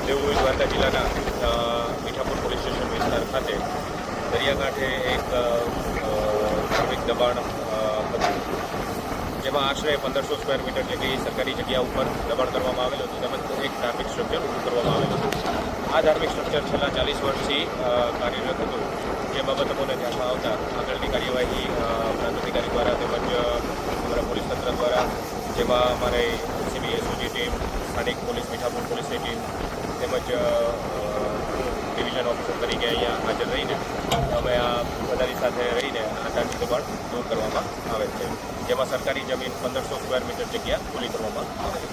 દેવભૂમિ દ્વારકા જિલ્લાના Mithapur police station વિસ્તાર ખાતે દરિયાકાંઠે એક ધાર્મિક દબાણ હતું, જેમાં આશરે 1500 સ્ક્વેર મીટર જેટલી સરકારી જગ્યા ઉપર દબાણ કરવામાં આવેલું હતું તેમજ એક ધાર્મિક સ્ટ્રક્ચર ઊભું કરવામાં આવેલું હતું. આ ધાર્મિક સ્ટ્રક્ચર છેલ્લા 40 વર્ષથી કાર્યરત હતું, જે બાબત અમોને ધ્યાનમાં આવતા આગળની કાર્યવાહી પ્રાંત અધિકારી દ્વારા તેમજ અમારા પોલીસ તંત્ર દ્વારા, જેમાં અમારે એલસીબી એસઓજી ટીમ, સ્થાનિક પોલીસ મીઠાપુર પોલીસની ટીમ તેમજ ડિવિઝન ઓફિસર તરીકે અહીંયા હાજર રહીને અમે આ બધાની સાથે રહીને આ ધાર્મિક દબાણ દૂર કરવામાં આવે છે, જેમાં સરકારી જમીન 1500 સ્ક્વેર મીટર જગ્યા ખુલ્લી કરવામાં આવે છે.